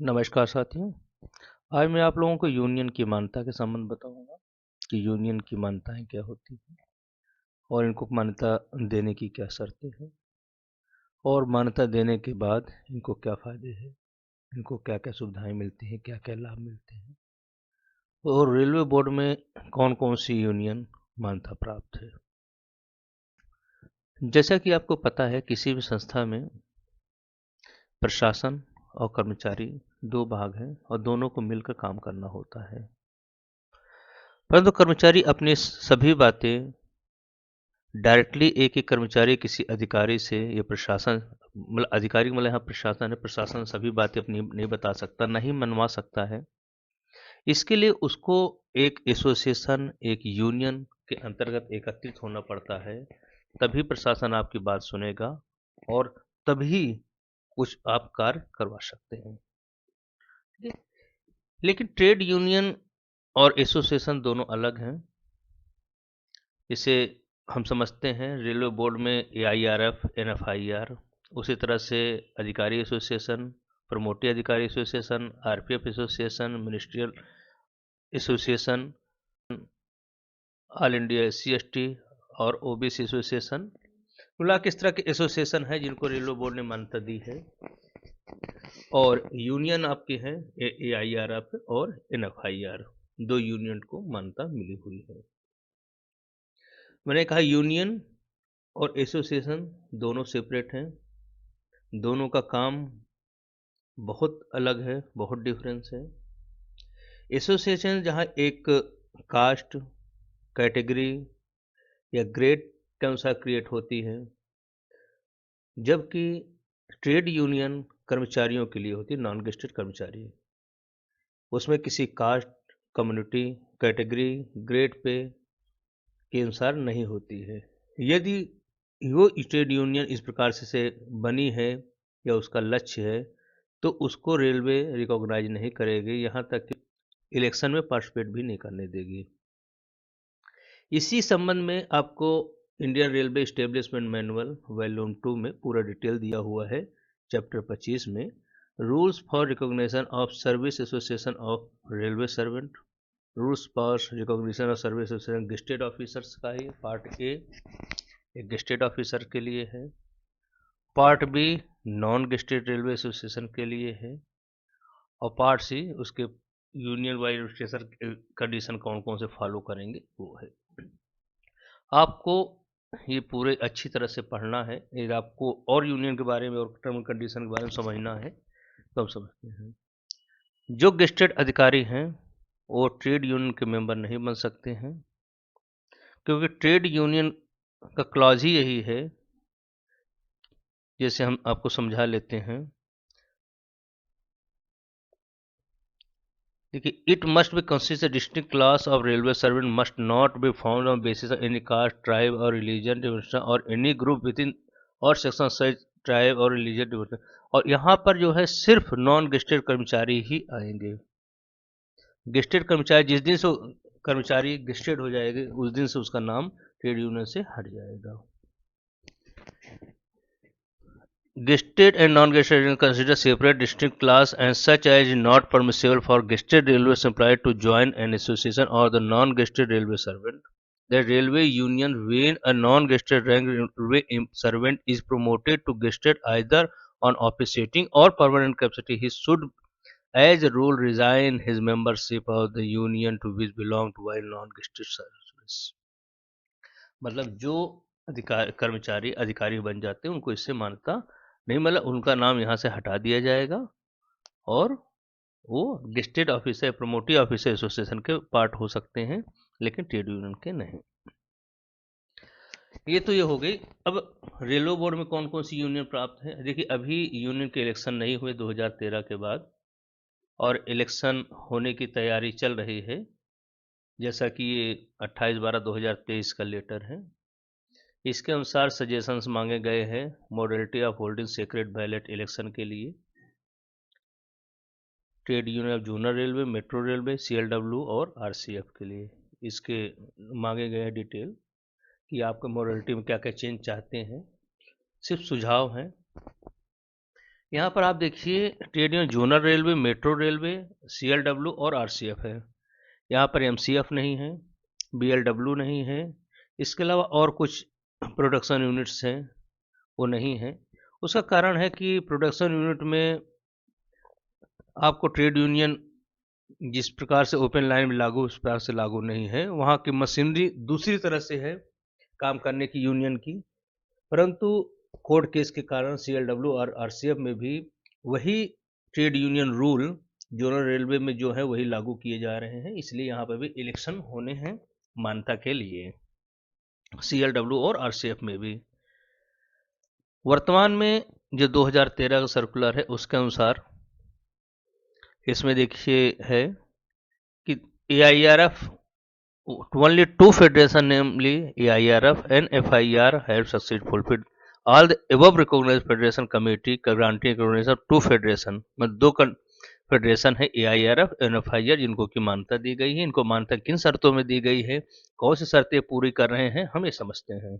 नमस्कार साथियों। आज मैं आप लोगों को यूनियन की मान्यता के संबंध बताऊंगा कि यूनियन की मान्यताएं क्या होती हैं और इनको मान्यता देने की क्या शर्तें हैं और मान्यता देने के बाद इनको क्या फायदे हैं, इनको क्या क्या सुविधाएं मिलती हैं, क्या क्या लाभ मिलते हैं और रेलवे बोर्ड में कौन कौन सी यूनियन मान्यता प्राप्त है। जैसा कि आपको पता है, किसी भी संस्था में प्रशासन और कर्मचारी दो भाग हैं और दोनों को मिलकर काम करना होता है। परंतु कर्मचारी अपनी सभी बातें डायरेक्टली एक एक कर्मचारी किसी अधिकारी से या प्रशासन, मतलब अधिकारी मतलब यहाँ प्रशासन है, प्रशासन सभी बातें अपनी नहीं बता सकता, नहीं मनवा सकता है। इसके लिए उसको एक एसोसिएशन, एक यूनियन के अंतर्गत एकत्रित होना पड़ता है। तभी प्रशासन आपकी बात सुनेगा और तभी कुछ आप कार्य करवा सकते हैं। लेकिन ट्रेड यूनियन और एसोसिएशन दोनों अलग हैं। इसे हम समझते हैं रेलवे बोर्ड में AIRF, NFIR, उसी तरह से अधिकारी एसोसिएशन, प्रमोटी अधिकारी association, RPF association, ministerial association, all India SC ST और OBC एसोसिएशन। मिला के इस तरह के एसोसिएशन है जिनको रेलवे बोर्ड ने मान्यता दी है। और यूनियन आपके हैं AIRF और NFIR, दो यूनियन को मान्यता मिली हुई है। मैंने कहा यूनियन और एसोसिएशन दोनों सेपरेट हैं, दोनों का काम बहुत अलग है, बहुत डिफरेंस है। एसोसिएशन जहाँ एक कास्ट, कैटेगरी या ग्रेड के अनुसार क्रिएट होती है, जबकि ट्रेड यूनियन कर्मचारियों के लिए होती है, नॉन गेस्टेड कर्मचारी। उसमें किसी cast, community, category, grade pay के अनुसार नहीं होती है। यदि वो ट्रेड यूनियन इस प्रकार से बनी है या उसका लक्ष्य है तो उसको रेलवे रिकॉग्नाइज नहीं करेगी, यहाँ तक कि इलेक्शन में पार्टिसिपेट भी नहीं करने देगी। इसी संबंध में आपको Indian railway establishment manual volume 2 में पूरा डिटेल दिया हुआ है। चैप्टर 25 में rules for recognition of service association of railway servant, rules for recognition of service association gazetted officers का ही पार्ट ए एक गेस्टेड ऑफिसर के लिए है, part B non gazetted railway association के लिए है और पार्ट सी उसके यूनियन वाइज स्टेशन कंडीशन कौन कौन से फॉलो करेंगे वो है। आपको ये पूरे अच्छी तरह से पढ़ना है। यदि आपको और यूनियन के बारे में और टर्म कंडीशन के बारे में समझना है तो हम समझते हैं। जो गेस्टेड अधिकारी हैं वो ट्रेड यूनियन के मेंबर नहीं बन सकते हैं, क्योंकि ट्रेड यूनियन का क्लॉज ही यही है। जैसे हम आपको समझा लेते हैं, देखिए, it must be consist a distinct class of railway servant must not be found on basis of any caste, tribe और रिलीजन डिविजन और एनी ग्रुप विद इन और सेक्शन सच ट्राइब और रिलीजन डिविजन। और यहाँ पर जो है सिर्फ नॉन गेस्टेड कर्मचारी ही आएंगे। गेस्टेड कर्मचारी जिस दिन से कर्मचारी गेस्टेड हो जाएंगे उस दिन से उसका नाम ट्रेड यूनियन से हट जाएगा। Guested and non-guested are considered separate distinct class and such as not permissible for guested railway employee to join an association or the non-guested railway servant. The railway union, when a non-guested railway servant is promoted to guested either on officiating or permanent capacity, he should as a rule resign his membership of the union to which belong to while non-guested service. मतलब जो कर्मचारी अधिकारी बन जाते हैं उनको इससे मान्यता नहीं, मतलब उनका नाम यहाँ से हटा दिया जाएगा और वो गेस्टेड ऑफिसर, प्रमोटी ऑफिसर एसोसिएशन के पार्ट हो सकते हैं, लेकिन ट्रेड यूनियन के नहीं। ये तो ये हो गई। अब रेलवे बोर्ड में कौन कौन सी यूनियन प्राप्त है। देखिए, अभी यूनियन के इलेक्शन नहीं हुए 2013 के बाद, और इलेक्शन होने की तैयारी चल रही है। जैसा कि ये 28/12/2023 का लेटर है, इसके अनुसार सजेशंस मांगे गए हैं modality of holding secret ballot election के लिए, trade union of junior railway, metro railway, CLW और RCF के लिए। इसके मांगे गए हैं डिटेल कि आपके मॉडलिटी में क्या क्या चेंज चाहते हैं, सिर्फ सुझाव हैं। यहाँ पर आप देखिए trade union zonal railway, metro railway, CLW और RCF है। यहाँ पर MCF नहीं है, BLW नहीं है, इसके अलावा और कुछ प्रोडक्शन यूनिट्स हैं वो नहीं है। उसका कारण है कि प्रोडक्शन यूनिट में आपको ट्रेड यूनियन जिस प्रकार से ओपन लाइन में लागू उस प्रकार से लागू नहीं है। वहाँ की मशीनरी दूसरी तरह से है काम करने की यूनियन की, परंतु कोर्ट केस के कारण CLW और RCF में भी वही trade union rule zonal railway में जो है वही लागू किए जा रहे हैं, इसलिए यहाँ पर भी इलेक्शन होने हैं मान्यता के लिए CLW और RCF में भी। वर्तमान में जो 2013 का सर्कुलर है उसके अनुसार इसमें देखिए है कि AIRF only two federation namely AIRF and FIR have succeeded fulfilled all the above recognized federation committee granting recognition to federation। मतलब दो फेडरेशन है AIRF और FIR जिनको की मान्यता दी गई है। इनको मान्यता किन शर्तों में दी गई है, कौन सी शर्तें पूरी कर रहे हैं, हम ये समझते हैं।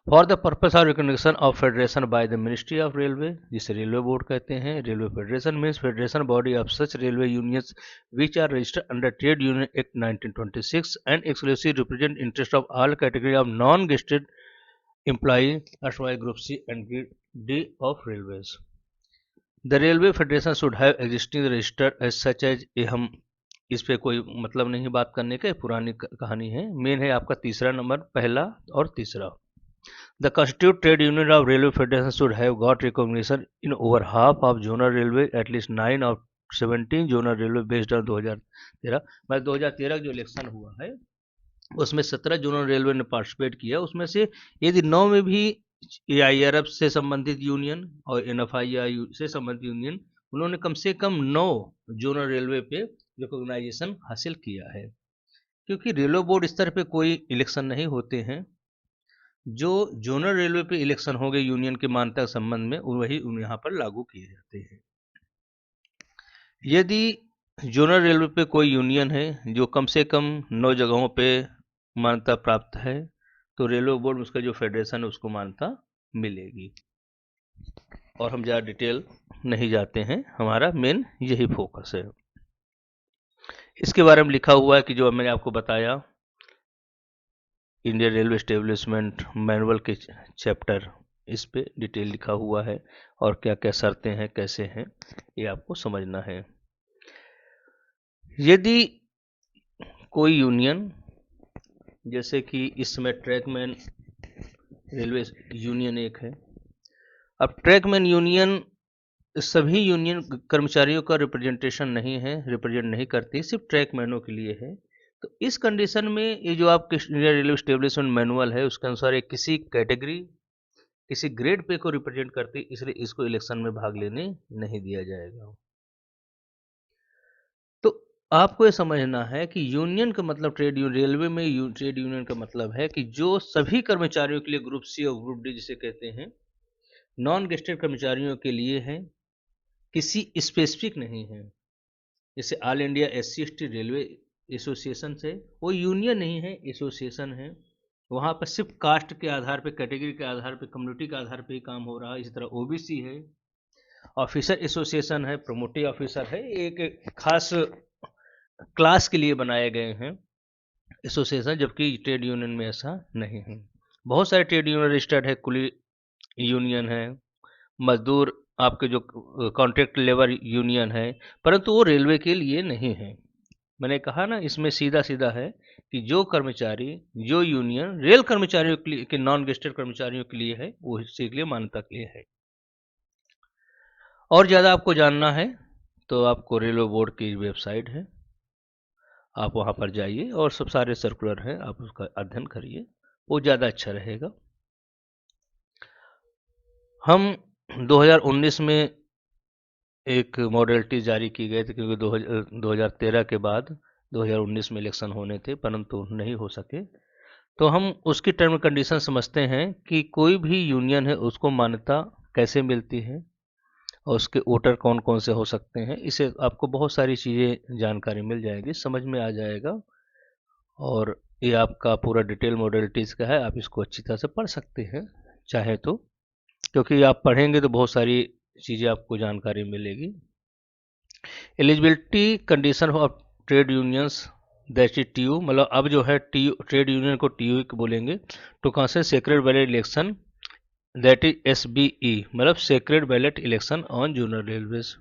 For the purpose of recognition of federation by the ministry of railway, जिसे रेलवे बोर्ड कहते हैं। Railway federation means federation body of such railway unions which are registered under trade union act 1926 and exclusive represent interest of all category of non gazetted employee अथवा group C and grade D of railways. The railway federation should have existing registered as such as, ये हम इस पे कोई मतलब नहीं बात करने का, पुरानी कहानी है। मेन है आपका तीसरा नंबर, पहला और तीसरा। The constituted trade union of railway federation should have got recognition in over half of zonal railway, at least 9 of 17 zonal railway based on 2013। मैं 2013 जो इलेक्शन हुआ है उसमें 17 जोनल रेलवे ने पार्टिसिपेट किया, उसमें से यदि 9 में भी AIRF से संबंधित यूनियन और NFIR से संबंधित यूनियन, उन्होंने कम से कम 9 जोनल रेलवे पे रिकॉग्नाइजेशन हासिल किया है। क्योंकि रेलवे बोर्ड स्तर पे कोई इलेक्शन नहीं होते हैं, जो जोनल रेलवे पे इलेक्शन हो गए यूनियन के मान्यता के संबंध में वही यहाँ पर लागू किए जाते हैं। यदि जोनल रेलवे पे कोई यूनियन है जो कम से कम 9 जगहों पे मान्यता प्राप्त है, तो रेलवे बोर्ड में उसका जो फेडरेशन है उसको मान्यता मिलेगी। और हम ज़्यादा डिटेल नहीं जाते हैं, हमारा मेन यही फोकस है। इसके बारे में लिखा हुआ है कि जो मैंने आपको बताया इंडियन रेलवे एस्टेब्लिशमेंट मैनुअल के चैप्टर, इस पे डिटेल लिखा हुआ है और क्या क्या शर्तें हैं, कैसे हैं, ये आपको समझना है। यदि कोई यूनियन, जैसे कि इसमें ट्रैकमैन रेलवे यूनियन एक है। अब ट्रैकमैन यूनियन सभी यूनियन कर्मचारियों का रिप्रेजेंटेशन नहीं है, रिप्रेजेंट नहीं करती, सिर्फ ट्रैकमैनों के लिए है। तो इस कंडीशन में ये जो आपके इंडियन रेलवे एस्टेब्लिशमेंट मैनुअल है उसके अनुसार ये किसी कैटेगरी, किसी ग्रेड पे को रिप्रेजेंट करती, इसलिए इसको इलेक्शन में भाग लेने नहीं दिया जाएगा। तो आपको ये समझना है कि यूनियन का मतलब ट्रेड यूनियन, रेलवे में ट्रेड यूनियन का मतलब है कि जो सभी कर्मचारियों के लिए ग्रुप सी और ग्रुप डी जिसे कहते हैं, नॉन गेस्टेड कर्मचारियों के लिए है, किसी स्पेसिफिक नहीं है। जैसे all India SC/ST railway association से, वो यूनियन नहीं है, एसोसिएशन है। वहाँ पर सिर्फ कास्ट के आधार पे, कैटेगरी के आधार पे, कम्युनिटी के आधार पे ही काम हो रहा है। इसी तरह OBC है, ऑफिसर एसोसिएशन है, प्रोमोटिव ऑफिसर है, एक खास क्लास के लिए बनाए गए हैं एसोसिएशन, जबकि ट्रेड यूनियन में ऐसा नहीं है। बहुत सारे ट्रेड यूनियन रजिस्टर्ड है, कुली यूनियन है, मजदूर आपके जो कॉन्ट्रैक्ट लेबर यूनियन है, परंतु वो रेलवे के लिए नहीं है। मैंने कहा ना, इसमें सीधा सीधा है कि जो कर्मचारी, जो यूनियन रेल कर्मचारियों के लिए, के नॉन गेस्टेड कर्मचारियों के लिए है, वो इसके लिए मान्यता के लिए है। और ज़्यादा आपको जानना है तो आपको रेलवे बोर्ड की वेबसाइट है, आप वहाँ पर जाइए और सब सारे सर्कुलर हैं, आप उसका अध्ययन करिए, वो ज़्यादा अच्छा रहेगा। हम 2019 में एक मॉडलिटी जारी की गई थी, क्योंकि 2013 के बाद 2019 में इलेक्शन होने थे, परंतु नहीं हो सके। तो हम उसकी टर्म एंड कंडीशन समझते हैं कि कोई भी यूनियन है उसको मान्यता कैसे मिलती है और उसके वोटर कौन कौन से हो सकते हैं। इसे आपको बहुत सारी चीज़ें जानकारी मिल जाएगी, समझ में आ जाएगा। और ये आपका पूरा डिटेल मॉडलिटीज़ का है, आप इसको अच्छी तरह से पढ़ सकते हैं चाहे तो, क्योंकि आप पढ़ेंगे तो बहुत सारी चीज़ें आपको जानकारी मिलेगी। Eligibility condition of trade unions that is TU, मतलब अब जो है ट्रेड यूनियन को TU बोलेंगे। To consider secret ballot election that is SBE, मतलब secret ballot election on junior railways.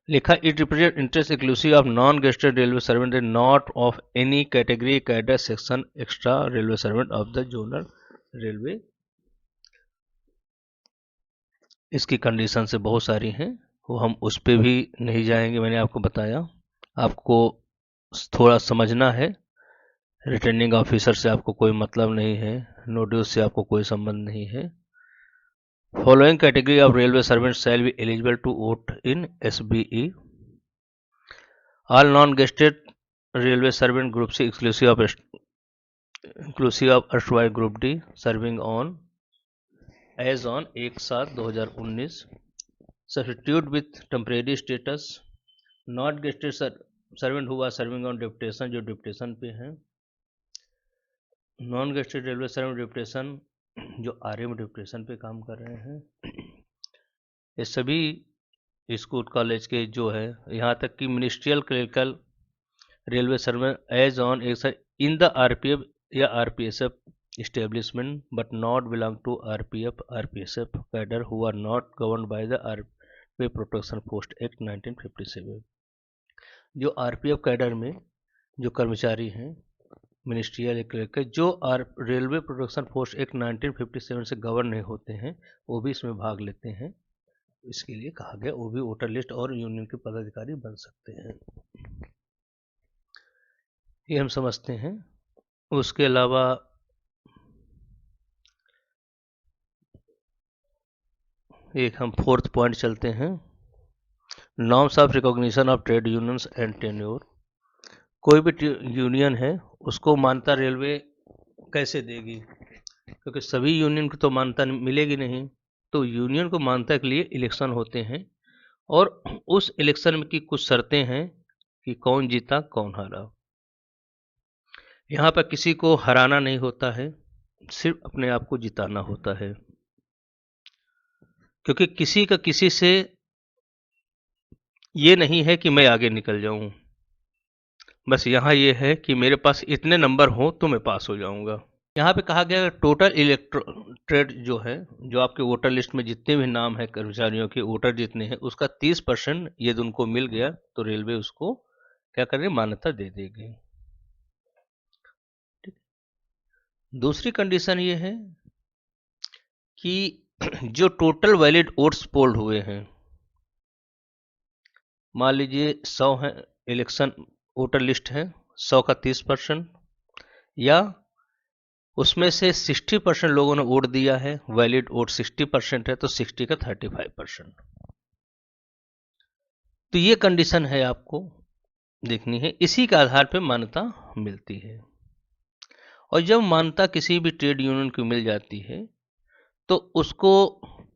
लिखा it represent interest exclusive of non gazetted railway servant and not of any category cadre section extra railway servant of the zonal railway. इसकी condition से बहुत सारी हैं, वो हम उस पर भी नहीं जाएंगे। मैंने आपको बताया, आपको थोड़ा समझना है। रिटर्निंग ऑफिसर से आपको कोई मतलब नहीं है, नोटिस से आपको कोई संबंध नहीं है। Following category of railway servant shall be eligible to vote in SBE। All non gazetted railway servant group से inclusive of erstwhile group D serving on as on 1/7/2019 substitute with temporary status not gested servant who was serving on deputation, जो deputation पे हैं, non gazetted railway servant deputation जो RM deputation पे काम कर रहे हैं, ये सभी स्कूल कॉलेज के जो है, यहाँ तक कि ministerial clerical railway servant as on in the RPF या RPSF establishment but not belong to RPF RPSF cadre who are not governed by the Railway Protection Post Act 1957। जो RPF कैडर में जो कर्मचारी हैं मिनिस्ट्रियल क्लर्क जो railway protection force act 1957 से govern नहीं होते हैं, वो भी इसमें भाग लेते हैं। इसके लिए कहा गया वो भी वोटर लिस्ट और यूनियन के पदाधिकारी बन सकते हैं, ये हम समझते हैं। उसके अलावा एक हम फोर्थ पॉइंट चलते हैं, norms of recognition of trade unions and tenure. कोई भी यूनियन है उसको मान्यता रेलवे कैसे देगी, क्योंकि सभी यूनियन को तो मान्यता मिलेगी नहीं। तो यूनियन को मान्यता के लिए इलेक्शन होते हैं और उस इलेक्शन की कुछ शर्तें हैं कि कौन जीता कौन हारा। यहाँ पर किसी को हराना नहीं होता है, सिर्फ अपने आप को जिताना होता है, क्योंकि किसी का किसी से ये नहीं है कि मैं आगे निकल जाऊं। बस यहाँ ये है कि मेरे पास इतने नंबर हो तो मैं पास हो जाऊंगा। यहाँ पे कहा गया टोटल इलेक्टोरेट जो है, जो आपके वोटर लिस्ट में जितने भी नाम है कर्मचारियों के वोटर जितने हैं, उसका 30% यदि उनको मिल गया तो रेलवे उसको क्या करेगी, मान्यता दे देगी। दूसरी कंडीशन ये है कि जो टोटल वैलिड वोट्स पोल्ड हुए हैं, मान लीजिए 100 है इलेक्शन वोटर लिस्ट है, 100 का 30%, या उसमें से 60% लोगों ने वोट दिया है, वैलिड वोट 60% है, तो 60 का 35%। तो ये कंडीशन है, आपको देखनी है, इसी के आधार पर मान्यता मिलती है। और जब मान्यता किसी भी ट्रेड यूनियन को मिल जाती है तो उसको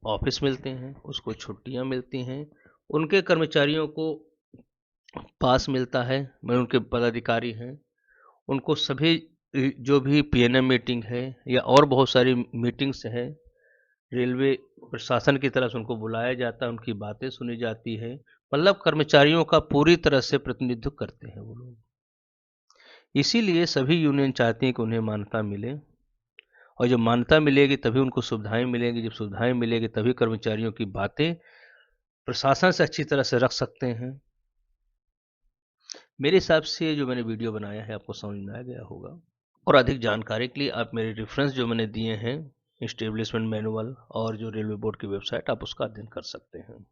ऑफिस मिलते हैं, उसको छुट्टियां मिलती हैं, उनके कर्मचारियों को पास मिलता है, मतलब उनके पदाधिकारी हैं, उनको सभी जो भी PNM मीटिंग है या और बहुत सारी मीटिंग्स है, रेलवे प्रशासन की तरफ से उनको बुलाया जाता है, उनकी बातें सुनी जाती है, मतलब कर्मचारियों का पूरी तरह से प्रतिनिधित्व करते हैं वो लोग। इसीलिए सभी यूनियन चाहती हैं कि उन्हें मान्यता मिले, और जब मान्यता मिलेगी तभी उनको सुविधाएं मिलेंगी, जब सुविधाएं मिलेगी तभी कर्मचारियों की बातें प्रशासन से अच्छी तरह से रख सकते हैं। मेरे हिसाब से जो मैंने वीडियो बनाया है आपको समझ में आ गया होगा, और अधिक जानकारी के लिए आप मेरे रेफरेंस जो मैंने दिए हैं, एस्टेब्लिशमेंट मैनुअल और जो रेलवे बोर्ड की वेबसाइट, आप उसका अध्ययन कर सकते हैं।